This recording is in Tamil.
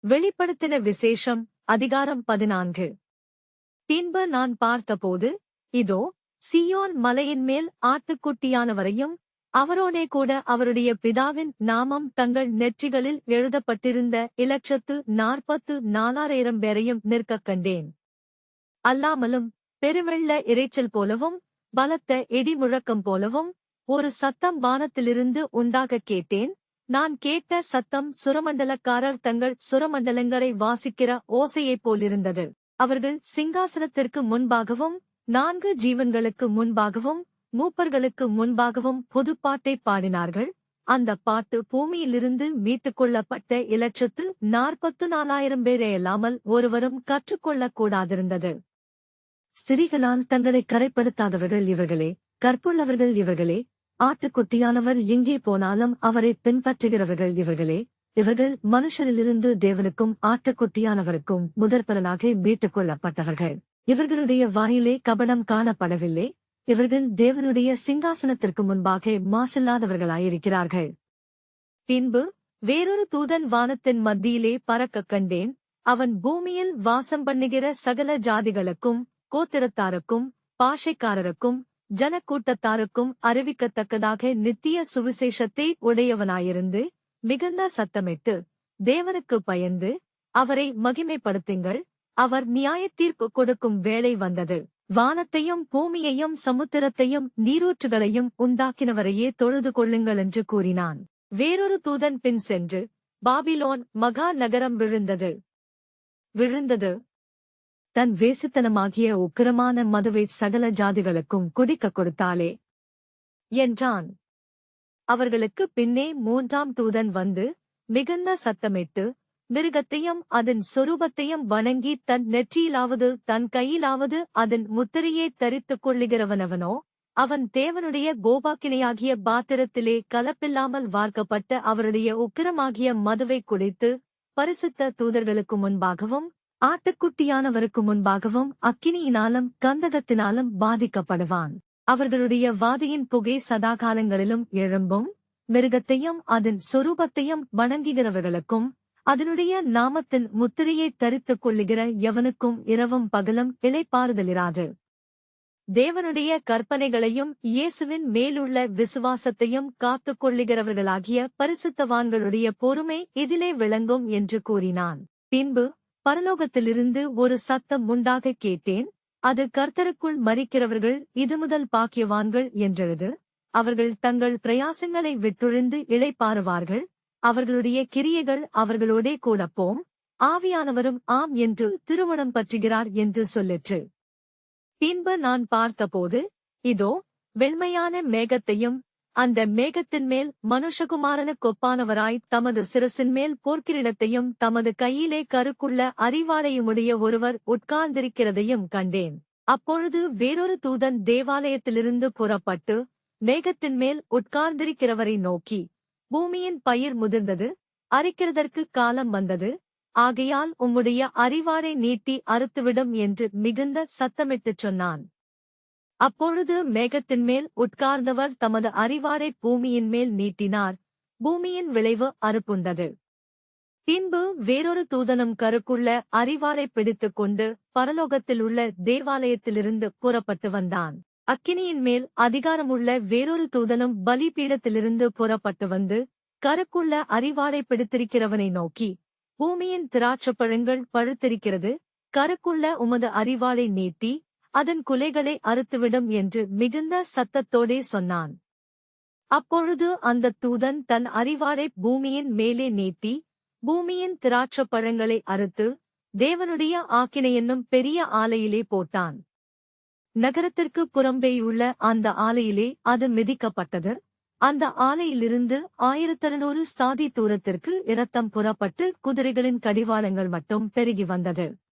வெளிப்படுத்தின விசேஷம் அதிகாரம் 14. பின்பு நான் பார்த்தபோது, இதோ, சீயோன் மலையின் மேல் ஆட்டுக்குட்டியானவரையும், அவரோடே கூட அவருடைய பிதாவின் நாமம் தங்கள் நெற்றிகளில் எழுதப்பட்டிருந்த 144,000 பேரையும் நிற்கக் கண்டேன். அல்லாமலும் பெருவெள்ள இரைச்சல் போலவும் பலத்த இடி முழக்கம் போலவும் ஒரு சத்தம் வானத்திலிருந்து உண்டாகக் கேட்டேன். நான் கேட்ட சத்தம் சுரமண்டலக்காரர் தங்கள் சுரமண்டலங்களை வாசிக்கிற ஓசையைப் போலிருந்தது. அவர்கள் சிங்காசனத்திற்கு முன்பாகவும் 4 ஜீவன்களுக்கு முன்பாகவும் மூப்பர்களுக்கு முன்பாகவும் புதுப்பாட்டைப் பாடினார்கள். அந்த பாட்டு பூமியிலிருந்து மீட்டுக்கொள்ளப்பட்ட 144,000 பேரையல்லாமல் ஒருவரும் கற்றுக்கொள்ளக் கூடாதிருந்தது. ஸ்திரீகளால் தங்களை கரைப்படுத்தாதவர்கள் இவர்களே, கற்புள்ளவர்கள் இவர்களே, ஆட்டுக்குட்டியானவர் எங்கே போனாலும் அவரை பின்பற்றுகிறவர்கள் இவர்களே. இவர்கள் மனுஷரிலிருந்து தேவனுக்கும் ஆட்டுக்குட்டியானவருக்கும் முதற்பலனாக மீட்டுக் கொள்ளப்பட்டவர்கள். இவர்களுடைய வாயிலே கபடம் காணப்படவில்லை. இவர்கள் தேவனுடைய சிங்காசனத்திற்கு முன்பாக மாசில்லாதவர்களாயிருக்கிறார்கள். பின்பு வேறொரு தூதன் வானத்தின் மத்தியிலே பறக்கக் கண்டேன். அவன் பூமியில் வாசம் பண்ணுகிற சகல ஜாதிகளுக்கும், கோத்திரத்தாருக்கும், பாஷைக்காரருக்கும், ஜனக்கூட்டத்தாருக்கும் அறிவிக்கத்தக்கதாக நித்திய சுவிசேஷத்தை உடையவனாயிருந்து மிகுந்த சத்தமிட்டு, தேவனுக்கு பயந்து அவரை மகிமைப்படுத்துங்கள், அவர் நியாயத்தீர்ப்பு கொடுக்கும் வேளை வந்தது. வானத்தையும் பூமியையும் சமுத்திரத்தையும் நீரூற்றுகளையும் உண்டாக்கினவரையே தொழுது கொள்ளுங்கள் என்று கூறினான். வேறொரு தூதன் பின் சென்று, பாபிலோன் மகா நகரம் விழுந்தது, தன் வேசித்தனமாகிய உக்கிரமான மதுவை சகல ஜாதிகளுக்கும் குடிக்கக் கொடுத்தாளே என்றான். அவர்களுக்கு பின்னே 3ஆம் தூதன் வந்து மிகுந்த சத்தமிட்டு, மிருகத்தையும் அதன் சொரூபத்தையும் வணங்கி தன் நெற்றியிலாவது தன் கையிலாவது அதன் முத்திரையை தரித்துக் கொள்ளுகிறவனவனோ, அவன் தேவனுடைய கோபாக்கினையாகிய பாத்திரத்திலே கலப்பில்லாமல் வார்க்கப்பட்ட அவருடைய உக்கிரமாகிய மதுவை குடித்து, பரிசுத்த தூதர்களுக்கு முன்பாகவும் ஆட்டுக்குட்டியானவருக்கு முன்பாகவும் அக்கினியினாலும் கந்தகத்தினாலும் பாதிக்கப்படுவான். அவர்களுடைய வாதியின் புகை சதாகாலங்களிலும் எழும்பும். மிருகத்தையும் அதன் சொரூபத்தையும் வணங்குகிறவர்களுக்கும் அதனுடைய நாமத்தின் முத்திரையை தரித்துக் கொள்ளுகிற எவனுக்கும் இரவும் பகலும் இளைப்பாறுதலிராது. தேவனுடைய கற்பனைகளையும் இயேசுவின் மேலுள்ள விசுவாசத்தையும் காத்துக் கொள்ளுகிறவர்களாகிய பரிசுத்தவான்களுடைய பொறுமை இதிலே விளங்கும் என்று கூறினான். பின்பு பரலோகத்திலிருந்து ஒரு சத்தம் உண்டாகக் கேட்டேன். அது கர்த்தருக்குள் மரிக்கிறவர்கள் இதுமுதல் பாக்கியவான்கள் என்றெழுது. அவர்கள் தங்கள் பிரயாசங்களை விட்டொழிந்து இளைப்பாறுவார்கள். அவர்களுடைய கிரியைகள் அவர்களோடே கூடப்போம். ஆவியானவரும் ஆம் என்று திருமணம் பற்றுகிறார் என்று சொல்லிற்று. பின்பு நான் பார்த்தபோது, இதோ, வெண்மையான மேகத்தையும், அந்த மேகத்தின் மேல் மனுஷகுமாரனுக்கு ஒப்பானவராய் தமது சிரசின் மேல் போர்க்கிரீடத்தையும் தமது கையிலே கருக்குள்ள அரிவாளையுமுடைய ஒருவர் உட்கார்ந்திருக்கிறதையும் கண்டேன். அப்பொழுது வேறொரு தூதன் தேவாலயத்திலிருந்து புறப்பட்டு மேகத்தின் மேல் உட்கார்ந்திருக்கிறவரை நோக்கி, பூமியின் பயிர் முதிர்ந்தது, அரிக்கிறதற்கு காலம் வந்தது, ஆகையால் உம்முடைய அரிவாளை நீட்டி அறுத்துவிடும் என்று மிகுந்த சத்தமிட்டுச் சொன்னான். அப்பொழுது மேகத்தின் மேல் உட்கார்ந்தவர் தமது அரிவாளை பூமியின் மேல் நீட்டினார். பூமியின் விளைவு அறுப்புண்டது. பின்பு வேறொரு தூதனும் கருக்குள்ள அரிவாளை பிடித்துக் கொண்டு பரலோகத்தில் உள்ள தேவாலயத்திலிருந்து புறப்பட்டு வந்தான். அக்கினியின் மேல் அதிகாரமுள்ள வேறொரு தூதனும் பலிபீடத்திலிருந்து புறப்பட்டு வந்து கருக்குள்ள அரிவாளை பிடித்திருக்கிறவனை நோக்கி, பூமியின் திராட்சப்பழங்கள் பழுத்திருக்கிறது, கருக்குள்ள உமது அரிவாளை நீட்டி அதன் குலைகளை அறுத்துவிடும் என்று மிகுந்த சத்தத்தோடே சொன்னான். அப்பொழுது அந்த தூதன் தன் அரிவாளை பூமியின் மேலே நீட்டி பூமியின் திராட்சப்பழங்களை அறுத்து தேவனுடைய ஆக்கினை என்னும் பெரிய ஆலையிலே போட்டான். நகரத்திற்கு புறம்பேயுள்ள அந்த ஆலையிலே அது மிதிக்கப்பட்டது. அந்த ஆலையிலிருந்து 1600 ஸ்தாதி தூரத்திற்கு இரத்தம் புறப்பட்டு குதிரைகளின் கடிவாளங்கள் மட்டும் பெருகி வந்தது.